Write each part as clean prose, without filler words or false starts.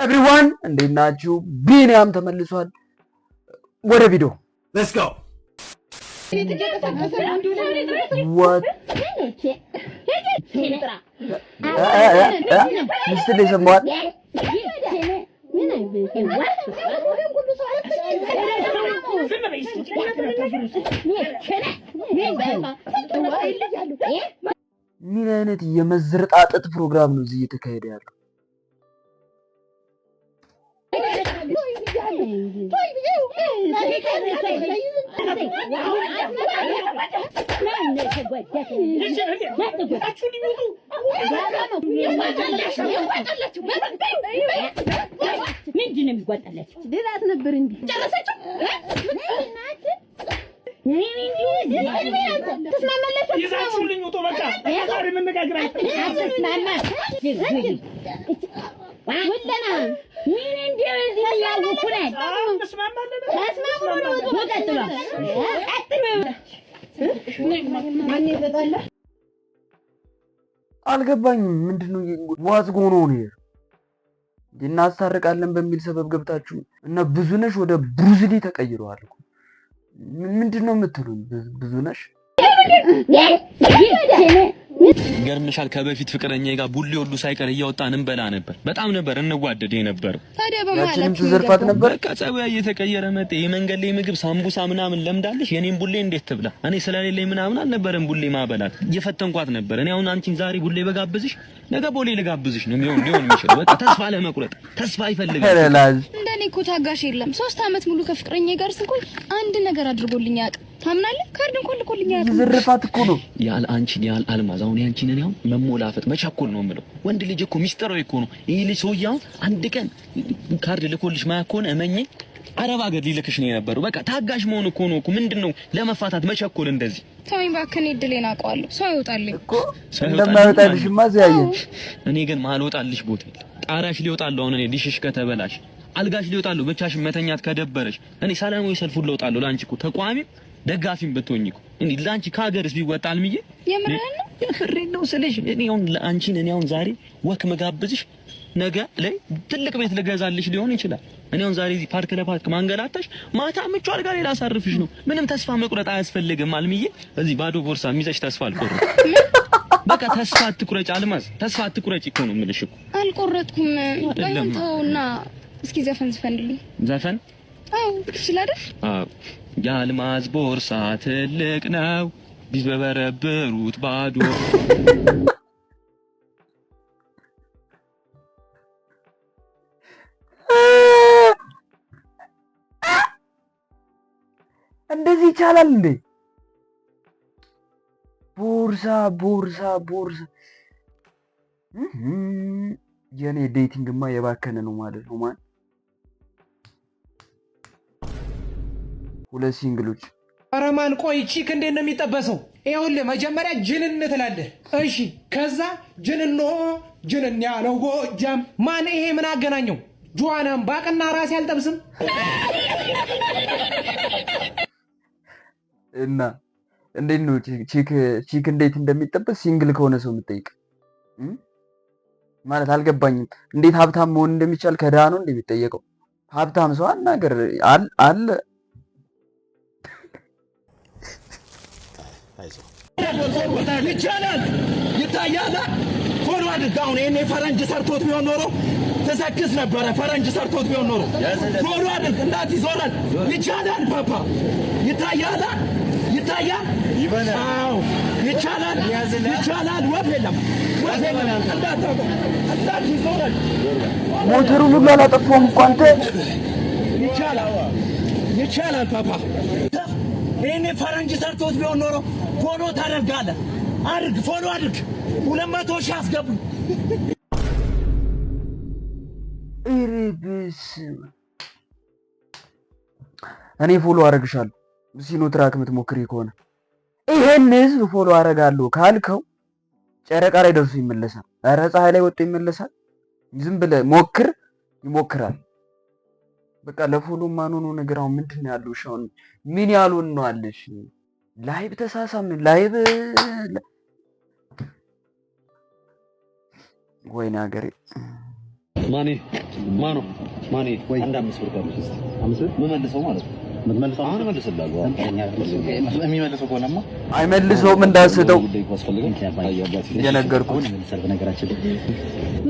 ኤቭሪዋን እንዴት ናችሁ? ቢኒያም ተመልሷል ወደ ቪዲዮ ሌትስ ጎ what ሚስትር የሰማዋት ምን አይነት የመዝረጣጠጥ ፕሮግራም ነው እዚህ እየተካሄደ ያለው? አልገባኝም። ምንድነው ዋዝ ጎኖ ነው ይሄ? እናስታርቃለን በሚል ሰበብ ገብታችሁ እና ብዙነሽ ወደ ብሩዝሊ ተቀይረዋል እኮ። ምንድነው የምትሉኝ? ብዙነሽ ገርምሻል። ከበፊት ፍቅረኛዬ ጋር ቡሌ ሁሉ ሳይቀር እያወጣን እንበላ ነበር። በጣም ነበር እንዋደድ የነበረው። ታዲያ በመሀላችሁ ትዘርፋት ነበር። በቃ ጸባይ እየተቀየረ መጣ። የመንገድ ላይ ምግብ ሳምቡሳ ምናምን ለምዳለሽ። የኔን ቡሌ እንዴት ትብላ? እኔ ስለሌለኝ ምናምን አልነበረም ቡሌ ማበላት። እየፈተንኳት ነበር። እኔ አሁን አንቺን ዛሬ ቡሌ በጋብዝሽ ነገ ቦሌ ልጋብዝሽ ነው ሊሆን የሚችለው። በቃ ተስፋ ለመቁረጥ ተስፋ ይፈልጋል። እንደኔ እኮ ታጋሽ የለም። 3 አመት ሙሉ ከፍቅረኛዬ ጋር ስንቆይ አንድ ነገር አድርጎልኝ አያውቅም። ታምናለህ? ካርድ እንኳን ልኮልኝ አያውቅም። ዝርፋት እኮ ነው ያል አንቺን ያል አልማዝ አሁን ያንቺን እኔ አሁን መሞላፈጥ መቻኮል ነው የምለው። ወንድ ልጅ እኮ ሚስጥራዊ እኮ ነው። ይሄ ልጅ ሰውዬው አንድ ቀን ካርድ ልኮልሽ ማያኮነ እመኚኝ አረብ ሀገር ሊልክሽ ነው የነበረው። በቃ ታጋሽ መሆን እኮ ነው። ምንድነው ለመፋታት መቸኮል እንደዚህ? ተወኝ እባክህ። እድሌን አውቀዋለሁ። ሰው ይወጣልኝ እኮ እንደማይወጣልሽማ ያየው። እኔ ግን ማልወጣልሽ ቦታ ጣራሽ ሊወጣለው አሁን እኔ ዲሽሽ ከተበላሽ አልጋሽ ሊወጣለው ብቻሽ መተኛት ከደበረሽ እኔ ሰላማዊ ሰልፍ ሁሉ እወጣለሁ። ላንቺ እኮ ተቋሚም ደጋፊም ብትሆኚ እኮ እንዴ ላንቺ ከሀገርስ ቢወጣል ምዬ የምርህን ነው? የምሬን ነው ስልሽ እኔ አሁን ዛሬ ወክ መጋብዝሽ ነገ ላይ ትልቅ ቤት ልገዛልሽ ሊሆን ይችላል። እኔ አሁን ዛሬ እዚህ ፓርክ ለፓርክ ማንገላታሽ ማታ ምቹ አልጋ ላይ ላሳርፍሽ ነው። ምንም ተስፋ መቁረጥ አያስፈልግም አልምዬ። እዚህ ባዶ ቦርሳ ሚዘሽ ተስፋ አልቆረጥ። በቃ ተስፋ አትቁረጭ አልማዝ፣ ተስፋ አትቁረጭ እኮ ነው የምልሽ እኮ። አልቆረጥኩም። ባይሆን ተውና እስኪ ዘፈን ዝፈንልኝ። ዘፈን? አዎ ትችላለህ? አዎ። የአልማዝ ቦርሳ ትልቅ ነው ቢበረብሩት ባዶ። እንደዚህ ይቻላል እንዴ? ቦርሳ የኔ ዴቲንግማ የባከነ ነው ማለት ነው። ማን ሁለት ሲንግሎች አረማን ቆይ ቺክ እንዴት ነው የሚጠበሰው? ይኸውልህ መጀመሪያ ጅንን ትላለህ። እሺ ከዛ ጅንኖ ጅንን ያለው ጎጃም ማን? ይሄ ምን አገናኘው? ጆዋናም ባቅና ራሴ አልጠብስም እና እንዴት ነው ቺክ እንዴት እንደሚጠበስ ሲንግል ከሆነ ሰው የምጠይቅ ማለት አልገባኝም። እንዴት ሀብታም መሆን እንደሚቻል ከድሃ ነው እንደሚጠየቀው? ሀብታም ሰው አናገር አለ ይቻላል ይታያል። ፎሎ አድርግ። አሁን ይሄኔ ፈረንጅ ሰርቶት ቢሆን ኖሮ ተሰክስ ነበረ። ፈረንጅ ሰርቶት ቢሆን ኖሮ ፎሎ አድርግ። እንዳት ይዞራል። ይቻላል ፓፓ ይታያል። አዎ ይቻላል። ወፍ የለም እንዳት ይዞራል። ሞተሩን ሁሉ አላጠፋውም እኮ አንተ። ይቻላል ፓፓ። ይሄኔ ፈረንጅ ሰርቶት ቢሆን ኖሮ ፎሎ ታደርጋለህ። ፎሎ አድርግ። 200 ሺህ አስገቡ። እኔ ፎሎ አረግሻለሁ። ሲኖትራክ የምትሞክሪ ከሆነ ይሄን ህዝብ ፎሎ አረጋለሁ ካልከው ጨረቃ ላይ ደርሶ ይመለሳል። ኧረ ፀሐይ ላይ ወጥቶ ይመለሳል። ዝም ብለህ ይሞክራል። በቃ ለፎሎ ማንሆኖ ነገር አሁን ምንድን ያለው? ሻውን ምን ያሉን ነው አለሽ? ላይቭ ተሳሳም ላይቭ ወይኔ ሀገሬ ማኔ ወይ አንድ 5 ብር ካለሽ እስቲ 5 ብር መመልሰው ማለት ነው። ምትመልሰው አሁን መልስልሃለሁ። የሚመልሰው ከሆነማ አይመልሰውም እንዳሰጠው የነገርኩት በነገራችን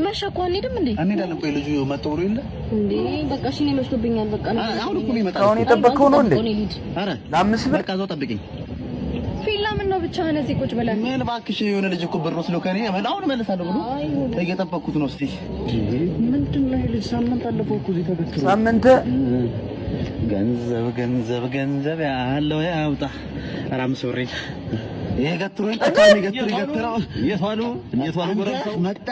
መሸኳን ሄድም እንዴ እንሄዳለን። ቆይ ልጁ መጥቶ እንዴ በቃ እሺ ነው መስሎብኛል። በቃ አሁን እኮ ነው ይመጣ። አሁን የጠበቀው ነው እንዴ? አረ ለ5 ብር በቃ እዛው ጠብቀኝ። ፊላ ምን ነው ብቻ እዚህ ቁጭ ብለን ምን እባክሽ የሆነ ልጅ እኮ ብር ወስዶ ከኔ አሁን እመልሳለሁ ብሎ እየጠበቅኩት ነው። እስቲ ምንድነው ይሄ ልጅ ሳምንት አለፈው እኮ እዚህ ተገትሮ ሳምንት ገንዘብ ያለው ያውጣ። ኧረ 5 ብር ይሄ ገትሮኝ ጠቃሚ ገትረው የቷሉ ጎረምሳው መጣ።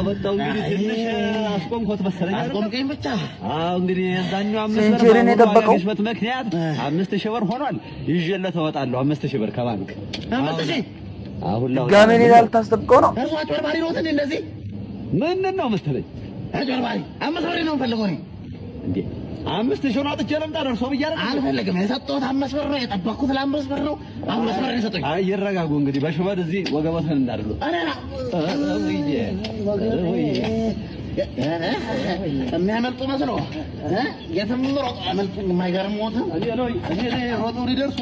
መጣው እንግዲህ ትንሽ አስቆምኩት መሰለኝ። አስቆምከኝ ብቻ እንግዲህ የዛኛው 5 ብር ግሽበት ምክንያት 5000 ብር ሆኗል። ይዤለት እወጣለሁ 5000 ብር ከባንክ 5000 አሁን ጋሜ ሌላ ልታስጠብቀው ነው። እርሷ አጭበርባሪ ነው እንደዚህ ምንድን ነው መሰለኝ አጭበርባሪ 5 ብር ነው ፈልጎ ነው እንዴ 5000 ነው አጥቼ ለምጣ ደርሶ ብያለሁ። አልፈልግም። የሰጠሁት 5 ብር ነው። የጠበቅኩት ለ5 ብር ነው። 5 ብር የሰጠኝ። አይ ይረጋጉ እንግዲህ በሽበድ እዚህ ወገቦትን እንዳደሉ የሚያመልጡ መስሎ የትም ሮጦ አመልጡኝ። የማይገርም ሞት ሮጦ ሊደርሱ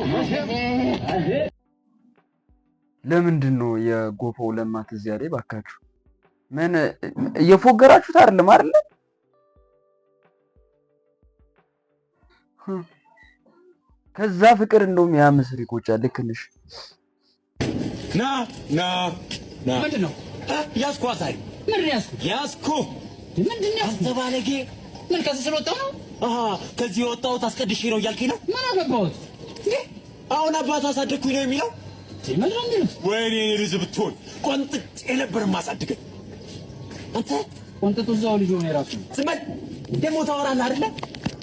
ለምንድን ነው የጎፈው ለማት እዚያ ላይ ባካችሁ? ምን እየፎገራችሁት አይደለም አይደለ? ከዛ ፍቅር እንደውም ያ ምስር ይቆጫል። ልክ ነሽ። ና ምንድነው ያስኩ አሳይ ምን ያስኩ ምንድነው አንተ ባለጌ ምን ከዚህ ስለወጣው ነው? ከዚህ የወጣሁት አስቀድሼ ነው እያልከኝ ነው? ምን አገባሁት? አሁን አባት አሳደግኩኝ ነው የሚለው? ወይኔ ልጅ ብትሆን ቆንጥጬ ነበር ማሳድገኝ። አንተ ቆንጥጡ እዛው ልጅ ሆነ የራሱ ዝም በል ደግሞ ታወራለህ አይደለ?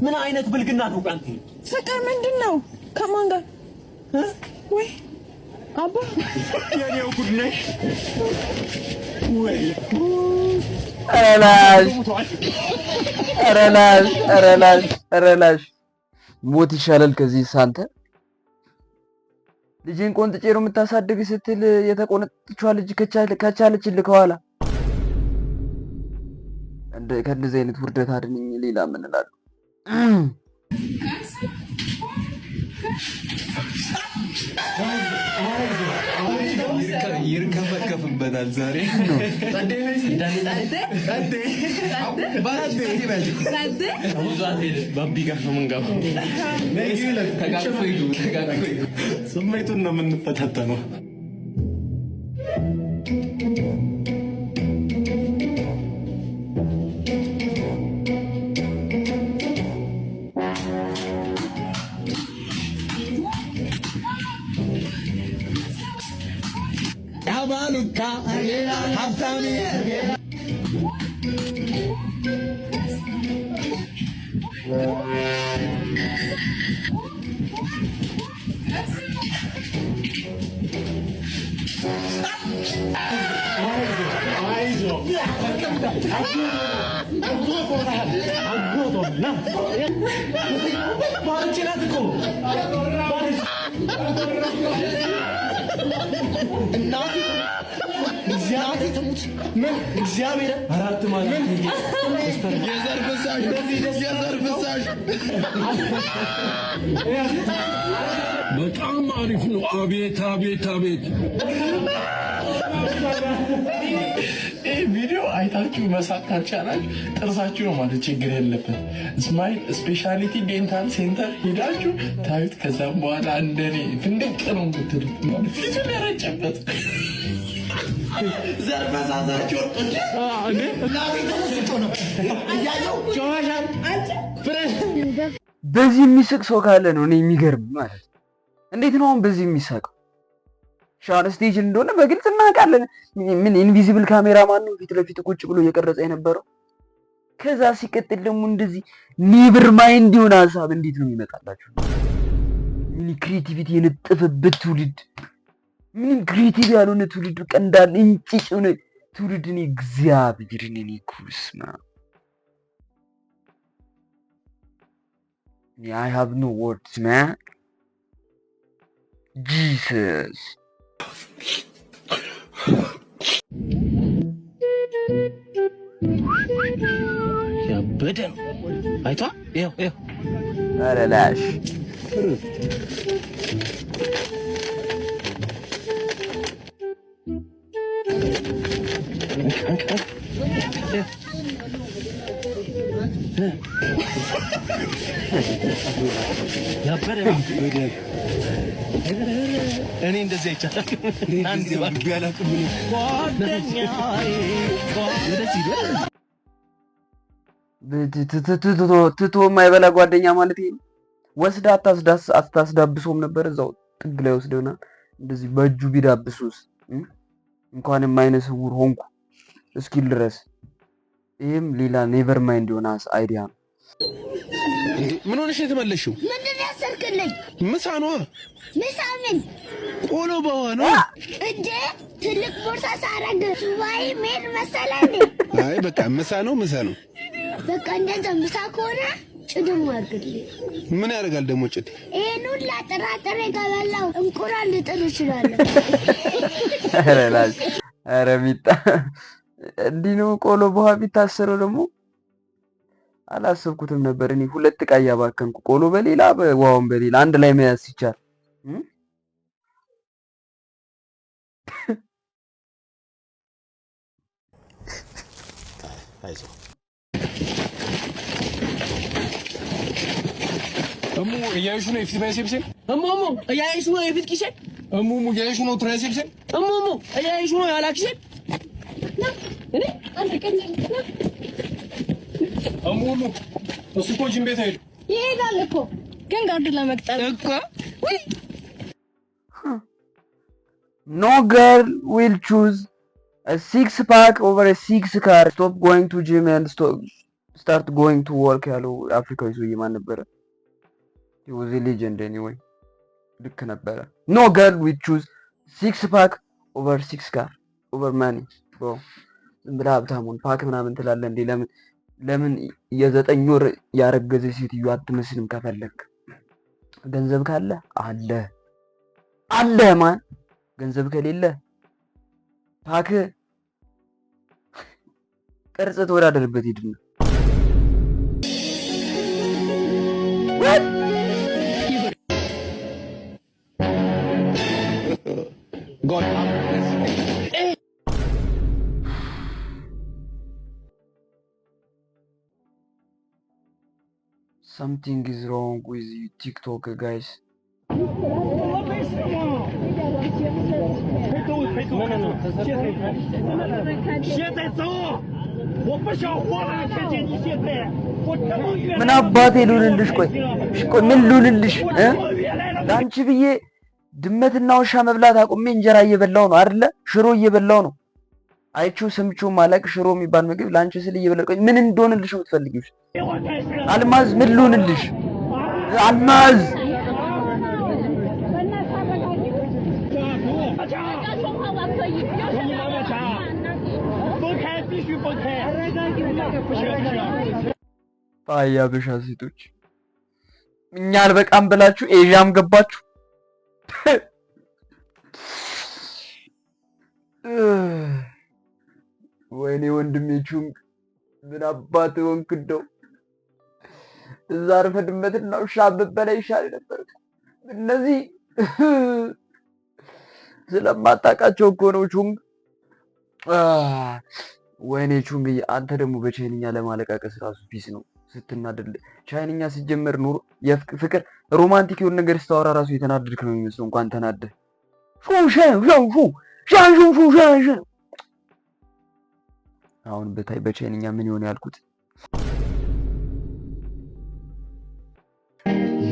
ምን አይነት ብልግና ነው ቃንተ? ፍቅር ምንድነው? ከማን ጋር ወይ አባ የኔው ጉድ ነሽ ወይ? ረላሽ ሞት ይሻላል ከዚህ ሳንተ። ልጅን ቆንጥጬ ነው የምታሳድግ ስትል የተቆነጥቿ ልጅ ከቻለችልህ ከኋላ ከእንደዚህ አይነት ውርደት አድንኝ። ሌላ ምን እላለሁ? ይርከፈከፍበታል ዛሬ ባቢ ጋር ነው የምንገባው። ስሜቱን ነው የምንፈታተነው። እግዚአብሔር አራት ማለት የዘር ፍሳሽ የዘር ፍሳሽ በጣም አሪፍ ነው። አቤት አቤት አቤት! ይህ ቪዲዮ አይታችሁ መሳቅ ካልቻላችሁ ጥርሳችሁ ነው ማለት ችግር የለበት። ስማይል ስፔሻሊቲ ዴንታል ሴንተር ሄዳችሁ ታዩት። ከዛም በኋላ እንደኔ ፍንድቅ ነው የምትሉት። ፊቱን ያረጨበት ዘርፈሳሳቸው በዚህ የሚስቅ ሰው ካለ ነው እኔ የሚገርም ማለት። እንዴት ነው አሁን በዚህ የሚሳቀው? ሻን ስቴጅ እንደሆነ በግልጽ እናውቃለን። ምን ኢንቪዚብል ካሜራማን ነው ፊት ለፊት ቁጭ ብሎ እየቀረጸ የነበረው። ከዛ ሲቀጥል ደግሞ እንደዚህ ኒብር ማይንድ የሆነ ሀሳብ እንዴት ነው የሚመጣላችሁ? ምን ክሬቲቪቲ የነጠፈበት ትውልድ፣ ምን ክሬቲቭ ያልሆነ ትውልድ፣ በቃ እንዳለ እንጭጭ ሆነ ትውልድ። እኔ እግዚአብሔርን እኔ ኩስማ I have no words, man. Jesus. ያበደ ነው አይቷ ይኸው አረላሽ ያበደ እኔ እንደዚህ አይቻልም አንዴ ባክ ያላቅም ትቶ የማይበላ ጓደኛ ማለት ይሄ ወስዳ አታስዳብሶም ነበር እዛው ጥግ ላይ ወስደውና እንደዚህ በእጁ ቢዳብሱስ እንኳን የማይነ ስውር ሆንኩ እስኪል ድረስ ይሄም ሌላ ኔቨር ማይንድ የሆነ አይዲያ ነው። ምን ሆነሽ ነው የተመለሽው? ምንድን ነው ያሰርክልኝ? ምሳ ነዋ። ምሳ ምን? ቆሎ በዋ ነው እንዴ? ትልቅ ቦርሳ ሳረግ ሱባኤ ምን መሰለህ እንዴ? አይ በቃ ምሳ ነው። በቃ እንደዛ ምሳ ከሆነ ጭድም አድርግልኝ። ምን ያደርጋል ደግሞ ጭድ? ይሄን ሁላ ጥራጥሬ ከበላው እንቁላል ልጥል እችላለሁ። ኧረ ሚጣ እንዲህ ነው ቆሎ በውሃ ቢታሰረው ደግሞ አላሰብኩትም ነበር። እኔ ሁለት ዕቃ እያባከንኩ ቆሎ በሌላ ውሃውን በሌላ አንድ ላይ መያዝ ሲቻል እሙ እያይሹ ነው የፊት ባይሴፕሴን እሙ እያይሹ ነው የፊት ኪሴን እሙ እያይሹ ነው ትራይሴፕሴን እሙ እያይሹ ነው ያላክሴን እኔ አንተ ቀን እሙ እሱ እኮ ጂም ቤት አይደል? ይሄዳል እኮ ግን ጋርድ ለመቅጠር እኮ No girl will choose a 6-pack over a 6 car. Stop going to gym and start going to work ያለው አፍሪካዊ ሰውዬ ማን ነበረ? He was a legend anyway. ልክ ነበረ። No girl will choose 6-pack over 6 car over money. Bro ዝም ብለህ ሀብታሙን ፓክ ምናምን ትላለህ እንዴ? ለምን የ9 ወር ያረገዘ ሴትዮ አትመስልም? ከፈለክ ገንዘብ ካለ አለ ማን ገንዘብ ከሌለ ፓክ ቅርጽ ተወዳደርበት ሂድና Something is wrong with you TikTok guys. ምን አባቴ ልሁንልሽ? ቆይ ምን ልሁንልሽ? ለአንቺ ብዬ ድመትና ውሻ መብላት አቁሜ እንጀራ እየበላው ነው አይደለ? ሽሮ እየበላው ነው። አይቼው ሰምቼው ማለቅ ሽሮ የሚባል ምግብ ለአንቺ ስል እየበላው። ቆይ ምን እንደሆንልሽ ነው የምትፈልጊው? አልማዝ ምን ልሁንልሽ? አልማዝ አያ በሻ ሴቶች እኛ አልበቃም ብላችሁ ኤዥያም ገባችሁ። ወይኔ ወንድሜ ቹንግ ምን አባት ሆንክ እንደው እዛ አርፈህ ድመትና ውሻ በበላ ይሻል ነበር። እነዚህ ስለማታውቃቸው እኮ ነው ቹንግ። ወይኔ ቹንግ አንተ ደግሞ በቻይንኛ ለማለቃቀስ ራሱ ፒስ ነው ስትናደድ። ቻይንኛ ሲጀመር ኑሮ የፍቅር ሮማንቲክ የሆነ ነገር ስታወራ ራሱ የተናደድክ ነው የሚመስለው እንኳን ተናደህ። አሁን በቻይንኛ ምን ይሆን ያልኩት?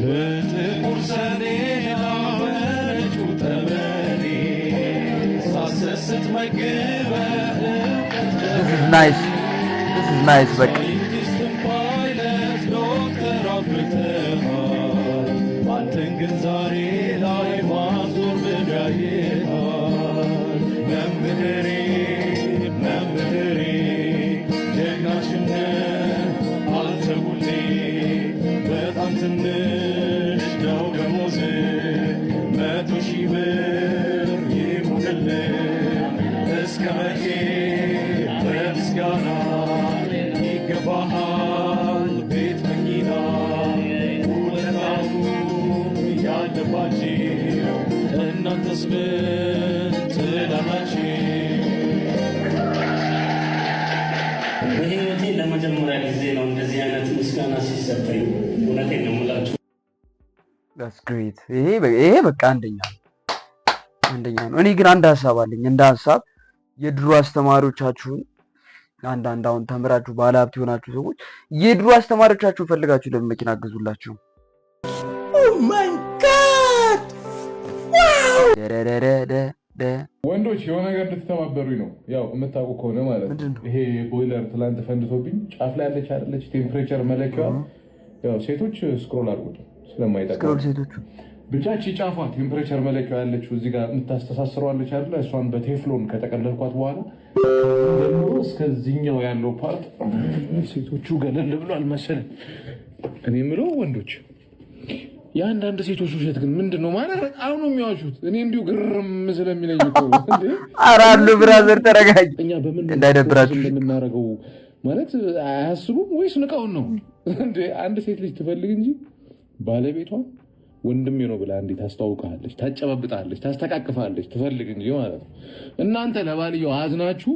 በጥቁር ሰሌዳ በነጩ ጠመኔ ሳሰስት መግበህ ናይስ ናይስ በቃ አንተን ግን ዛሬ ላይ ማዞር ብዳይሃል መምህሬ ጀግናችን አንተ ሁሌ በጣም ትንሽ ነው ደሞዝ 100,000 ብር ይሁንልህ እስከ መቼ በምስጋና በህይወቴ ለመጀመሪያ ጊዜ ነው እንደዚህ አይነት ምስጋና ሲሰጠኝ። እውነቴን ነው የምላችሁ። that's great። ይሄ በቃ አንደኛ ነው። እኔ ግን አንድ ሀሳብ አለኝ። እንደ ሀሳብ የድሮ አስተማሪዎቻችሁን አንዳንድ አሁን ተምራችሁ ባለሀብት የሆናችሁ ሰዎች የድሮ አስተማሪዎቻችሁን ፈልጋችሁ ለምን መኪና አገዙላችሁ? ኦ ማይ ጋድ ዋው! ወንዶች የሆነ ነገር ልትተባበሩኝ ነው። ያው የምታውቁ ከሆነ ማለት ነው። ይሄ ቦይለር ትላንት ፈንድቶብኝ ጫፍ ላይ ያለች አይደለች ቴምፕሬቸር መለኪያዋ። ያው ሴቶች ስክሮል አድርጉት ስለማይጠቅም ሴቶቹ ብቻ እቺ ጫፏ ቴምፕሬቸር መለኪያዋ ያለችው እዚህ ጋር የምታስተሳስረዋለች አይደለ? እሷን በቴፍሎን ከጠቀለልኳት በኋላ ጀምሮ እስከዚህኛው ያለው ፓርት ሴቶቹ ገለል ብሏል መሰለኝ። እኔ የምለው ወንዶች የአንዳንድ ሴቶች ውሸት ግን ምንድን ነው ማለት አሁን ነው የሚዋሹት? እኔ እንዲሁ ግርም ስለሚለኝ እኮ አራሉ ብራዘር ተረጋጊ፣ እኛ በምን እንዳይደብራችሁ እንደምናደርገው ማለት አያስቡም ወይስ ንቀውን ነው እንዴ? አንድ ሴት ልጅ ትፈልግ እንጂ ባለቤቷን ወንድሜ ነው ብላ እንዴት ታስተዋውቃለች፣ ታጨበብጣለች፣ ታስተቃቅፋለች ትፈልግ እንጂ ማለት ነው። እናንተ ለባልየው አዝናችሁ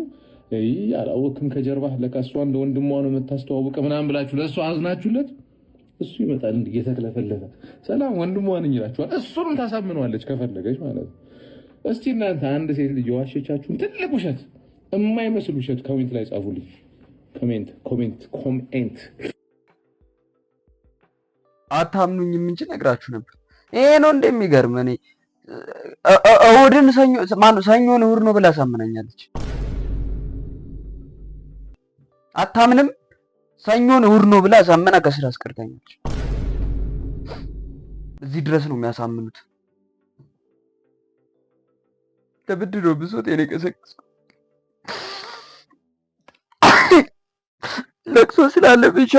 አላወቅም ከጀርባ ለካ እሷ እንደ ወንድሟ ነው የምታስተዋውቀ ምናምን ብላችሁ ለእሱ አዝናችሁለት እሱ ይመጣል እንዲህ እየተክለፈለፈ ሰላም ወንድሟ ነኝ ይላችኋል። እሱንም ታሳምነዋለች ከፈለገች ማለት ነው። እስቲ እናንተ አንድ ሴት ልጅ የዋሸቻችሁን ትልቅ ውሸት የማይመስል ውሸት ኮሜንት ላይ ጻፉልኝ። ኮሜንት አታምኑኝም እንጂ ነግራችሁ ነበር። ይሄ ነው እንደሚገርም። እኔ እሑድን ሰኞን እሑድ ነው ብላ አሳምናኛለች። አታምንም? ሰኞን እሑድ ነው ብላ አሳምና ከስራ አስቀርታኛለች። እዚህ ድረስ ነው የሚያሳምኑት። ተብድሮ ብሶት የኔ ቀሰቅስ ለቅሶ ስላለ ብቻ